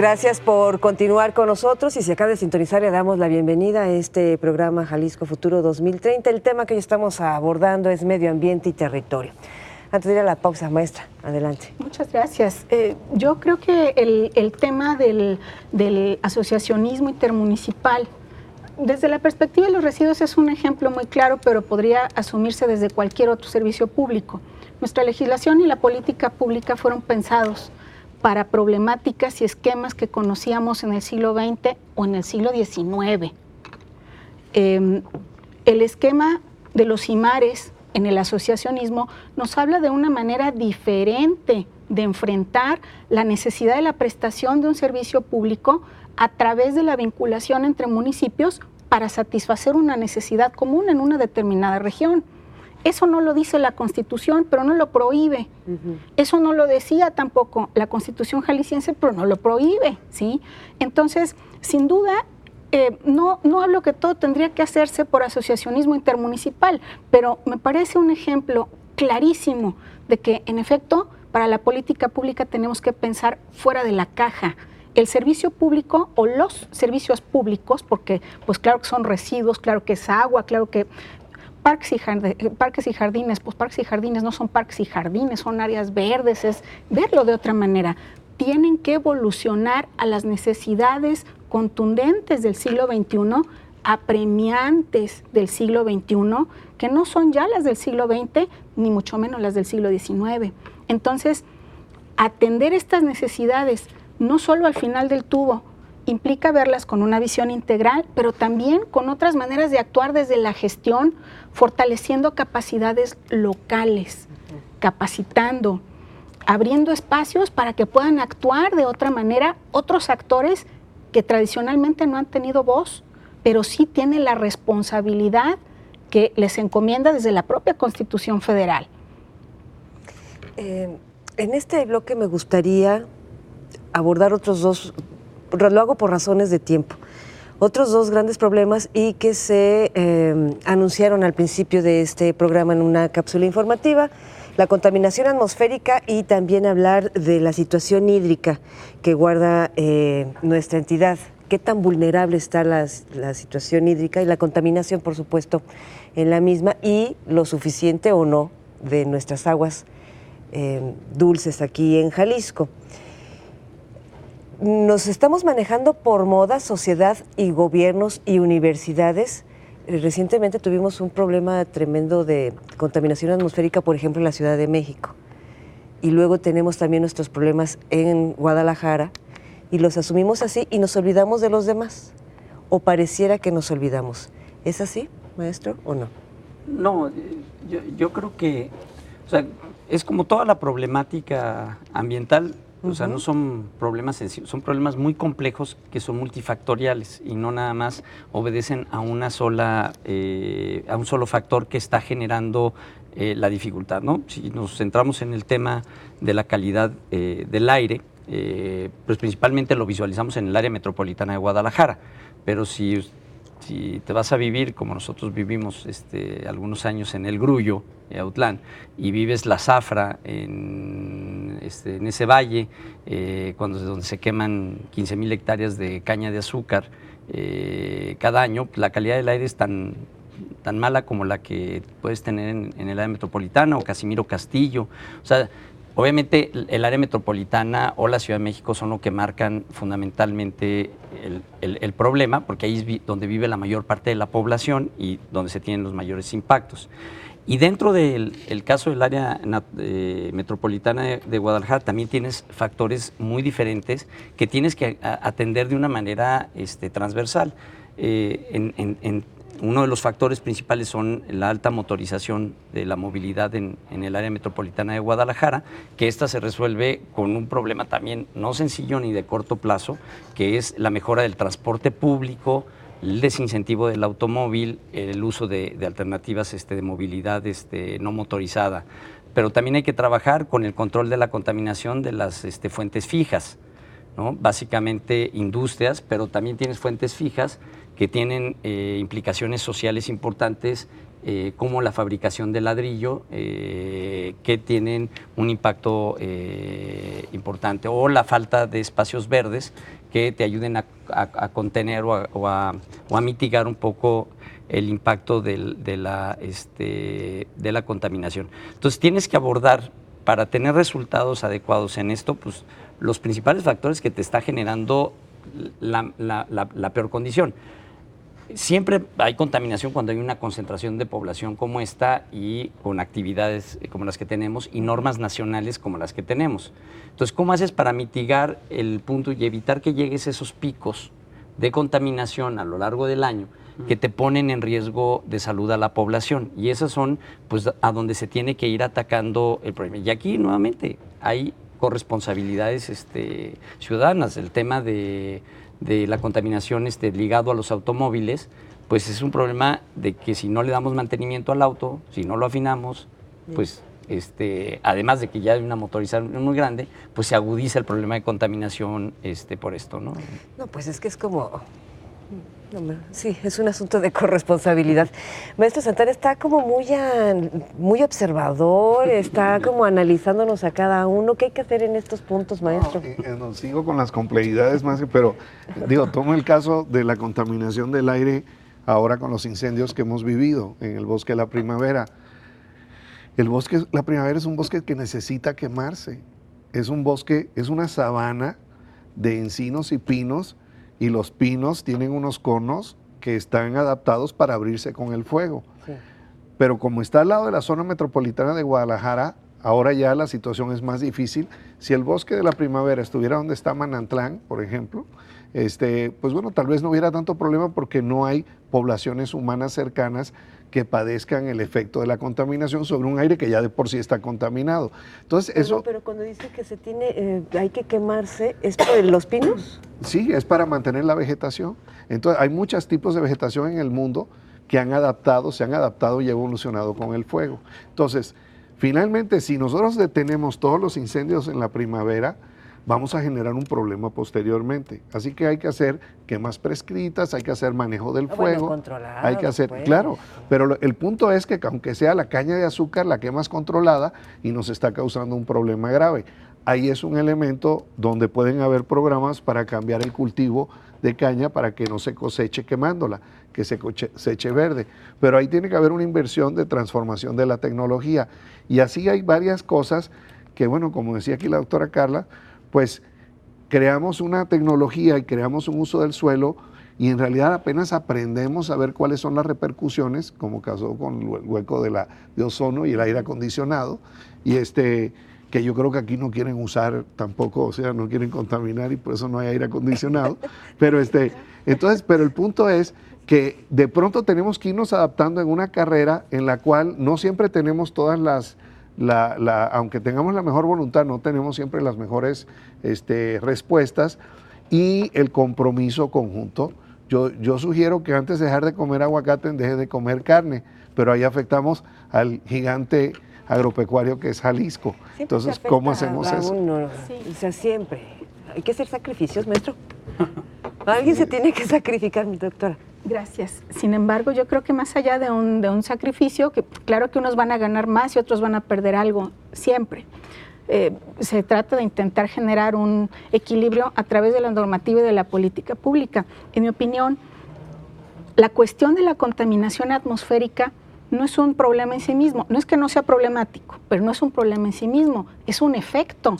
Gracias por continuar con nosotros y si acaba de sintonizar le damos la bienvenida a este programa Jalisco Futuro 2030. El tema que hoy estamos abordando es medio ambiente y territorio. Antes de ir a la pausa, maestra, adelante. Muchas gracias. Yo creo que el tema del asociacionismo intermunicipal, desde la perspectiva de los residuos es un ejemplo muy claro, pero podría asumirse desde cualquier otro servicio público. Nuestra legislación y la política pública fueron pensados para problemáticas y esquemas que conocíamos en el siglo XX o en el siglo XIX. El esquema de los IMARES en el asociacionismo nos habla de una manera diferente de enfrentar la necesidad de la prestación de un servicio público a través de la vinculación entre municipios para satisfacer una necesidad común en una determinada región. Eso no lo dice la Constitución, pero no lo prohíbe. Eso no lo decía tampoco la Constitución jalisciense, pero no lo prohíbe, ¿sí? Entonces, sin duda, no hablo que todo tendría que hacerse por asociacionismo intermunicipal, pero me parece un ejemplo clarísimo de que, en efecto, para la política pública tenemos que pensar fuera de la caja. El servicio público o los servicios públicos, porque pues claro que son residuos, claro que es agua, claro que parques y jardines, pues parques y jardines no son parques y jardines, son áreas verdes, es verlo de otra manera. Tienen que evolucionar a las necesidades contundentes del siglo XXI, apremiantes del siglo XXI, que no son ya las del siglo XX, ni mucho menos las del siglo XIX. Entonces, atender estas necesidades, no solo al final del tubo, implica verlas con una visión integral, pero también con otras maneras de actuar desde la gestión, fortaleciendo capacidades locales, capacitando, abriendo espacios para que puedan actuar de otra manera otros actores que tradicionalmente no han tenido voz, pero sí tienen la responsabilidad que les encomienda desde la propia Constitución Federal. En este bloque me gustaría abordar otros dos, lo hago por razones de tiempo, otros dos grandes problemas y que se anunciaron al principio de este programa en una cápsula informativa: la contaminación atmosférica y también hablar de la situación hídrica que guarda nuestra entidad. ¿Qué tan vulnerable está la situación hídrica y la contaminación, por supuesto, en la misma, y lo suficiente o no de nuestras aguas dulces aquí en Jalisco? Nos estamos manejando por moda, sociedad y gobiernos y universidades. Recientemente tuvimos un problema tremendo de contaminación atmosférica, por ejemplo, en la Ciudad de México. Y luego tenemos también nuestros problemas en Guadalajara y los asumimos así y nos olvidamos de los demás. O pareciera que nos olvidamos. ¿Es así, maestro, o no? No, yo creo que, o sea, es como toda la problemática ambiental. O sea, no son problemas sencillos, son problemas muy complejos que son multifactoriales y no nada más obedecen a una sola, a un solo factor que está generando la dificultad, ¿no? Si nos centramos en el tema de la calidad del aire, pues principalmente lo visualizamos en el área metropolitana de Guadalajara, pero si te vas a vivir como nosotros vivimos algunos años en El Grullo, Autlán, y vives la zafra en ese valle, donde se queman 15,000 hectáreas de caña de azúcar cada año, la calidad del aire es tan mala como la que puedes tener en el área metropolitana o Casimiro Castillo. O sea, obviamente el área metropolitana o la Ciudad de México son lo que marcan fundamentalmente el problema, porque ahí es donde vive la mayor parte de la población y donde se tienen los mayores impactos. Y dentro del caso del área metropolitana de Guadalajara también tienes factores muy diferentes que tienes que atender de una manera transversal. Uno de los factores principales son la alta motorización de la movilidad en el área metropolitana de Guadalajara, que esta se resuelve con un problema también no sencillo ni de corto plazo, que es la mejora del transporte público, el desincentivo del automóvil, el uso de alternativas de movilidad no motorizada. Pero también hay que trabajar con el control de la contaminación de las fuentes fijas, ¿no? Básicamente industrias, pero también tienes fuentes fijas que tienen implicaciones sociales importantes como la fabricación de ladrillo, que tienen un impacto importante, o la falta de espacios verdes que te ayuden a contener o a mitigar un poco el impacto de la contaminación. Entonces tienes que abordar, para tener resultados adecuados en esto, pues los principales factores que te está generando la peor condición. Siempre hay contaminación cuando hay una concentración de población como esta y con actividades como las que tenemos y normas nacionales como las que tenemos. Entonces, ¿cómo haces para mitigar el punto y evitar que llegues a esos picos de contaminación a lo largo del año que te ponen en riesgo de salud a la población? Y esas son, pues, a donde se tiene que ir atacando el problema. Y aquí, nuevamente, hay corresponsabilidades ciudadanas. El tema de la contaminación ligado a los automóviles, pues es un problema de que si no le damos mantenimiento al auto, si no lo afinamos, pues además de que ya hay una motorización muy grande, pues se agudiza el problema de contaminación por esto, ¿no? No, pues es que es como... Sí, es un asunto de corresponsabilidad. Maestro Santana está como muy observador, está como analizándonos a cada uno. ¿Qué hay que hacer en estos puntos, maestro? No, sigo con las complejidades más, pero tomo el caso de la contaminación del aire ahora con los incendios que hemos vivido en el bosque de la primavera. El bosque, la primavera es un bosque que necesita quemarse. Es un bosque, es una sabana de encinos y pinos, y los pinos tienen unos conos que están adaptados para abrirse con el fuego. Sí. Pero como está al lado de la zona metropolitana de Guadalajara, ahora ya la situación es más difícil. Si el bosque de la primavera estuviera donde está Manantlán, por ejemplo, pues bueno, tal vez no hubiera tanto problema porque no hay poblaciones humanas cercanas que padezcan el efecto de la contaminación sobre un aire que ya de por sí está contaminado. Entonces, pero cuando dice que se tiene, hay que quemarse, ¿es por los pinos? Sí, es para mantener la vegetación. Entonces, hay muchos tipos de vegetación en el mundo que se han adaptado y evolucionado con el fuego. Entonces, finalmente, si nosotros detenemos todos los incendios en la primavera, vamos a generar un problema posteriormente. Así que hay que hacer quemas prescritas, hay que hacer manejo del fuego. Controlado, hay que hacer, pues. claro, pero el punto es que aunque sea la caña de azúcar, la quema es controlada y nos está causando un problema grave. Ahí es un elemento donde pueden haber programas para cambiar el cultivo de caña para que no se coseche quemándola, que se coseche verde. Pero ahí tiene que haber una inversión de transformación de la tecnología. Y así hay varias cosas que, bueno, como decía aquí la doctora Carla, pues creamos una tecnología y creamos un uso del suelo y en realidad apenas aprendemos a ver cuáles son las repercusiones, como pasó con el hueco de ozono y el aire acondicionado, y que yo creo que aquí no quieren usar tampoco, o sea, no quieren contaminar y por eso no hay aire acondicionado, pero pero el punto es que de pronto tenemos que irnos adaptando en una carrera en la cual no siempre tenemos todas las aunque tengamos la mejor voluntad, no tenemos siempre las mejores respuestas y el compromiso conjunto. Yo sugiero que antes de dejar de comer aguacate, deje de comer carne, pero ahí afectamos al gigante agropecuario que es Jalisco. Siempre. Entonces, ¿cómo hacemos eso? Sí. O sea, siempre. Hay que hacer sacrificios, maestro. Alguien se tiene que sacrificar, mi doctora. Gracias. Sin embargo, yo creo que más allá de un sacrificio, que claro que unos van a ganar más y otros van a perder algo, siempre. Se trata de intentar generar un equilibrio a través de la normativa y de la política pública. En mi opinión, la cuestión de la contaminación atmosférica no es un problema en sí mismo. No es que no sea problemático, pero no es un problema en sí mismo. Es un efecto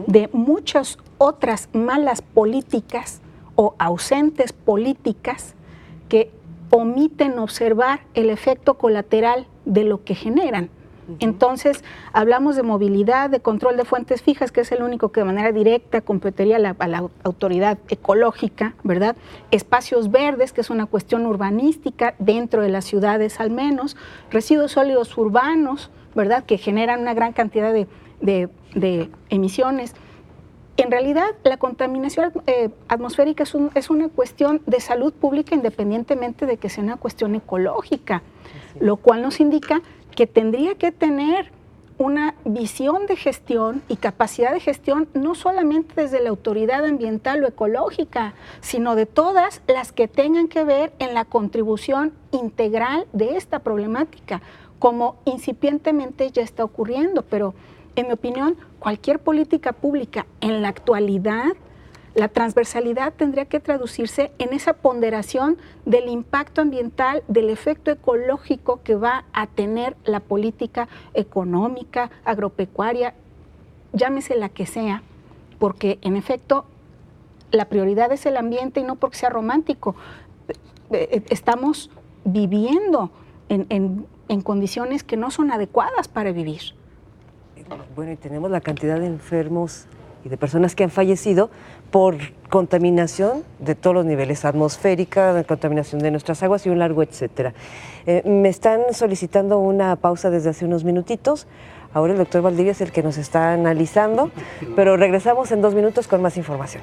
de muchas otras malas políticas o ausentes políticas que omiten observar el efecto colateral de lo que generan. Entonces, hablamos de movilidad, de control de fuentes fijas, que es el único que de manera directa competiría a la autoridad ecológica, ¿verdad? Espacios verdes, que es una cuestión urbanística, dentro de las ciudades al menos, residuos sólidos urbanos, ¿verdad?, que generan una gran cantidad de emisiones. En realidad, la contaminación atmosférica es una cuestión de salud pública independientemente de que sea una cuestión ecológica, lo cual nos indica que tendría que tener una visión de gestión y capacidad de gestión no solamente desde la autoridad ambiental o ecológica, sino de todas las que tengan que ver en la contribución integral de esta problemática, como incipientemente ya está ocurriendo. Pero, en mi opinión, cualquier política pública en la actualidad, la transversalidad tendría que traducirse en esa ponderación del impacto ambiental, del efecto ecológico que va a tener la política económica, agropecuaria, llámese la que sea, porque en efecto la prioridad es el ambiente y no porque sea romántico. Estamos viviendo en condiciones que no son adecuadas para vivir. Bueno, y tenemos la cantidad de enfermos y de personas que han fallecido por contaminación de todos los niveles, atmosférica, de contaminación de nuestras aguas y un largo etcétera. Me están solicitando una pausa desde hace unos minutitos. Ahora el doctor Valdivia es el que nos está analizando, pero regresamos en 2 minutos con más información.